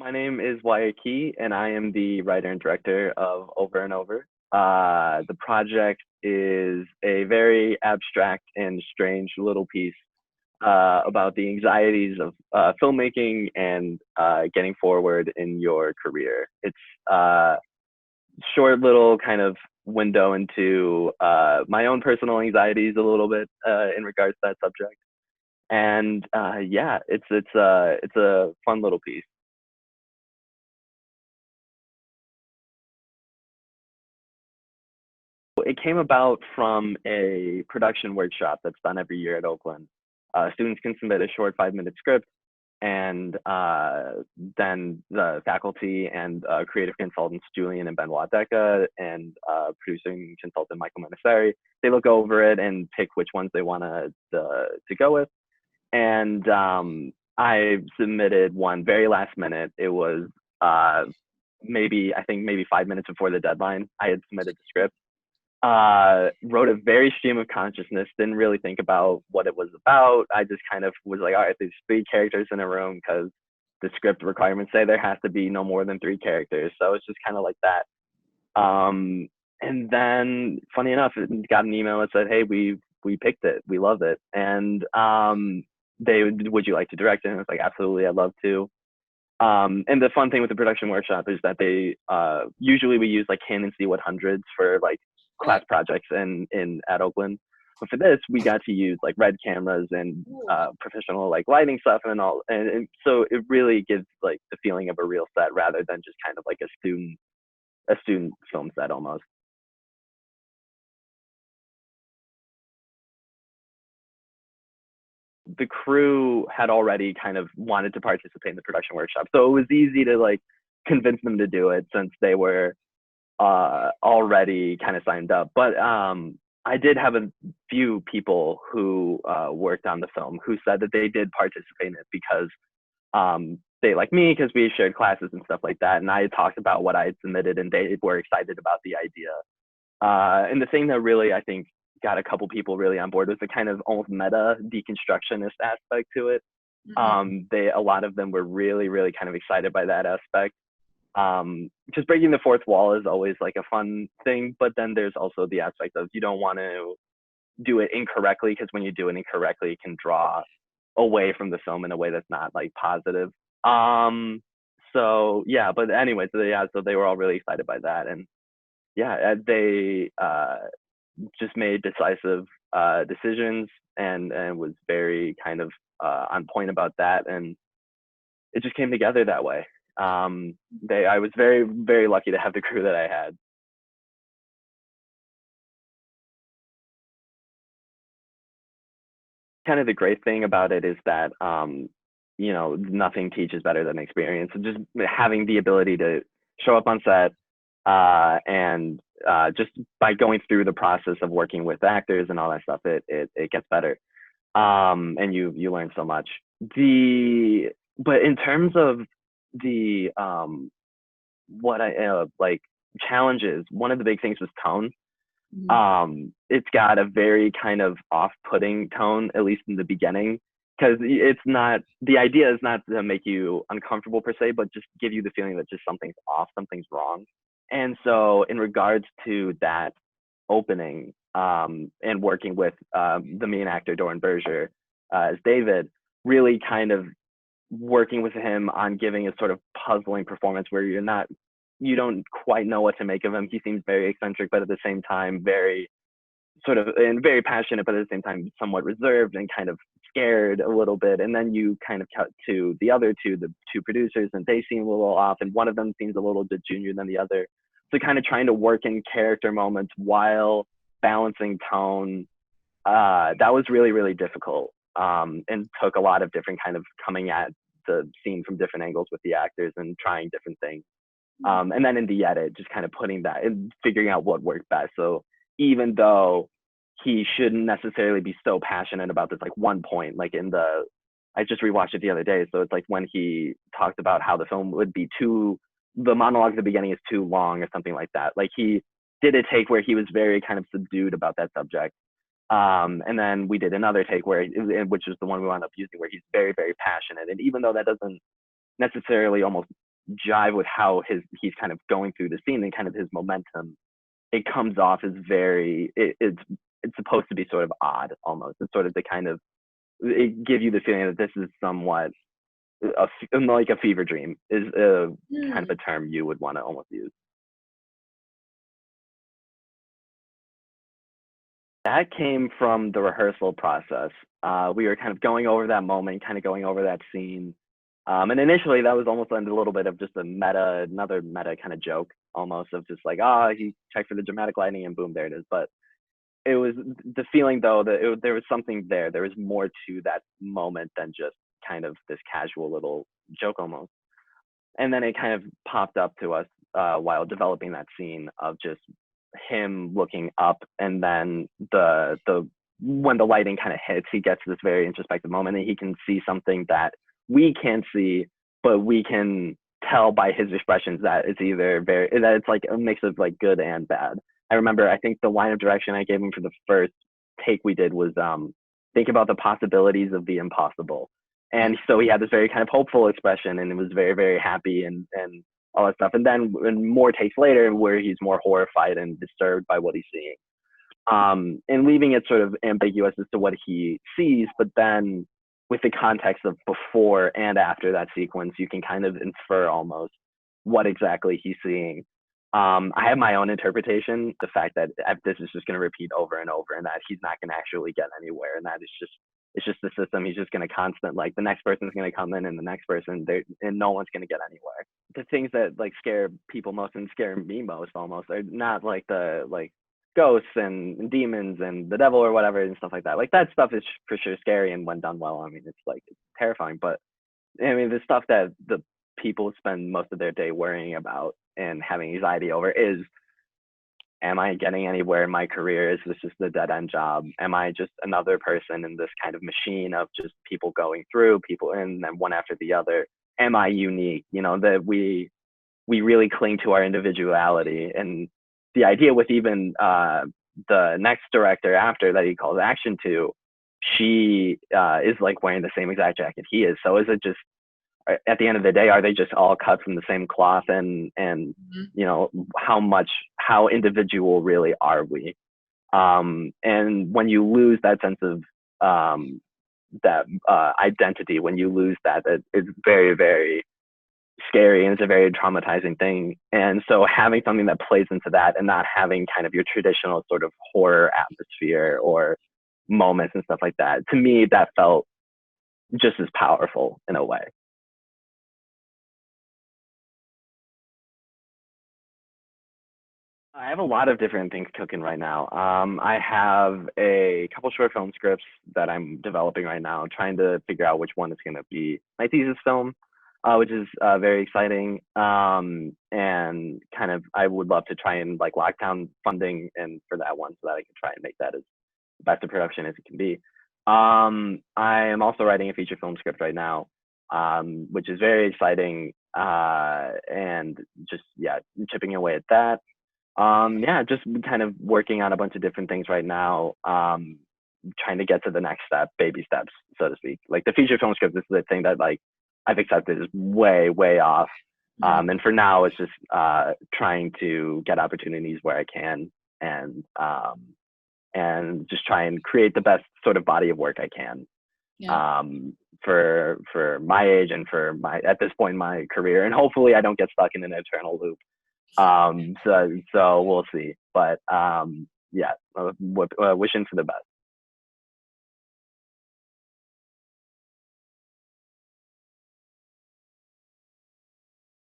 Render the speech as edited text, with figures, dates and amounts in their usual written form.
My name is Wyatt Key, and I am the writer and director of Over and Over. The project is a very abstract and strange little piece about the anxieties of filmmaking and getting forward in your career. It's a short little kind of window into my own personal anxieties a little bit in regards to that subject. And yeah, it's a fun little piece. It came about from a production workshop that's done every year at Oakland. Students can submit a short 5-minute script, and then the faculty and creative consultants Julian and Benoit Deca and producing consultant Michael Manisseri, they look over it and pick which ones they want to go with. And I submitted one very last minute. It was maybe 5 minutes before the deadline. I had submitted the script, wrote a very stream of consciousness, didn't really think about what it was about. I just kind of was like, all right, there's 3 characters in a room because the script requirements say there has to be no more than 3 characters. So it's just kind of like that. And then funny enough, it got an email that said, hey, we picked it. We love it. And would you like to direct it? And I was like, absolutely, I'd love to. And the fun thing with the production workshop is that they usually we use like Canon C100s for like class projects in at Oakland. But for this, we got to use like red cameras and professional like lighting stuff and all. And so it really gives like the feeling of a real set rather than just kind of like a student film set almost. The crew had already kind of wanted to participate in the production workshop, so it was easy to like convince them to do it since they were already kind of signed up. But I did have a few people who worked on the film who said that they did participate in it because they like me because we shared classes and stuff like that, and I had talked about what I had submitted, and they were excited about the idea. And the thing that really I think got a couple people really on board was the kind of almost meta deconstructionist aspect to it. They a lot of them were really really kind of excited by that aspect. Just breaking the fourth wall is always like a fun thing, but then there's also the aspect of you don't want to do it incorrectly because when you do it incorrectly, it can draw away from the film in a way that's not like positive. So yeah, but anyways, so they were all really excited by that, and yeah, they just made decisive decisions and was very kind of on point about that, and it just came together that way. I was very very lucky to have the crew that I had. Kind of the great thing about it is that nothing teaches better than experience. And just having the ability to show up on set and just by going through the process of working with actors and all that stuff, it gets better. And you learn so much. But in terms of the what I like challenges, one of the big things was tone. It's got a very kind of off-putting tone, at least in the beginning, because it's not, the idea is not to make you uncomfortable per se, but just give you the feeling that just something's off, something's wrong. And so in regards to that opening, and working with the main actor Doran Berger as David, really kind of working with him on giving a sort of puzzling performance where you don't quite know what to make of him. He seems very eccentric, but at the same time very sort of and very passionate, but at the same time somewhat reserved and kind of scared a little bit. And then you kind of cut to the two producers, and they seem a little off, and one of them seems a little bit junior than the other. So kind of trying to work in character moments while balancing tone. That was really really difficult, and took a lot of different kind of coming at the scene from different angles with the actors and trying different things. And then in the edit, just kind of putting that and figuring out what worked best. So even though he shouldn't necessarily be so passionate about this like one point, like I just rewatched it the other day. So it's like when he talked about how the film would be the monologue at the beginning is too long or something like that. Like he did a take where he was very kind of subdued about that subject. And then we did another take which is the one we wound up using, where he's very, very passionate. And even though that doesn't necessarily almost jive with how he's kind of going through the scene and kind of his momentum, it comes off as it's supposed to be sort of odd almost. It's sort of the kind of, it give you the feeling that this is somewhat like a fever dream is a kind of a term you would want to almost use. That came from the rehearsal process. We were kind of going over that moment, kind of going over that scene. And initially that was almost a little bit of just another meta kind of joke almost of just like, he checked for the dramatic lighting and boom, there it is. But it was the feeling though that there was something there. There was more to that moment than just kind of this casual little joke almost. And then it kind of popped up to us while developing that scene of just him looking up, and then the when the lighting kind of hits, he gets this very introspective moment, and he can see something that we can't see, but we can tell by his expressions that it's that it's like a mix of like good and bad. I remember, I think the line of direction I gave him for the first take we did was think about the possibilities of the impossible. And so he had this very kind of hopeful expression, and it was very, very happy and all that stuff. And then more takes later where he's more horrified and disturbed by what he's seeing. And leaving it sort of ambiguous as to what he sees, but then with the context of before and after that sequence, you can kind of infer almost what exactly he's seeing. I have my own interpretation, the fact that this is just going to repeat over and over, and that he's not going to actually get anywhere, and that it's just the system. He's just going to constant, like, the next person's going to come in and the next person, and no one's going to get anywhere. The things that like scare people most and scare me most almost are not like the like ghosts and demons and the devil or whatever and stuff like that. Like, that stuff is for sure scary, and when done well, I mean, it's terrifying. But I mean, the stuff that the people spend most of their day worrying about and having anxiety over is, am I getting anywhere in my career? Is this just a dead end job? Am I just another person in this kind of machine of just people going through, people and then one after the other? Am I unique? You know, that we really cling to our individuality. And the idea with even the next director after that he calls action to, she is like wearing the same exact jacket he is. So is it just, at the end of the day, are they just all cut from the same cloth? And you know, how individual really are we? And when you lose that sense of that identity, when you lose that, it's very, very scary, and it's a very traumatizing thing. And so having something that plays into that, and not having kind of your traditional sort of horror atmosphere or moments and stuff like that, to me, that felt just as powerful in a way. I have a lot of different things cooking right now. I have a couple short film scripts that I'm developing right now, trying to figure out which one is going to be my thesis film, which is very exciting. And kind of, I would love to try and like lock down funding and for that one, so that I can try and make that as best a production as it can be. I am also writing a feature film script right now, which is very exciting. And just, yeah, chipping away at that. Yeah, just kind of working on a bunch of different things right now. Trying to get to the next step, baby steps, so to speak. Like, the feature film script is the thing that like I've accepted is way, way off. And for now, it's just trying to get opportunities where I can, and just try and create the best sort of body of work I can. Yeah. For my age and for my, at this point in my career, and hopefully I don't get stuck in an eternal loop. So we'll see. But yeah, wishing for the best.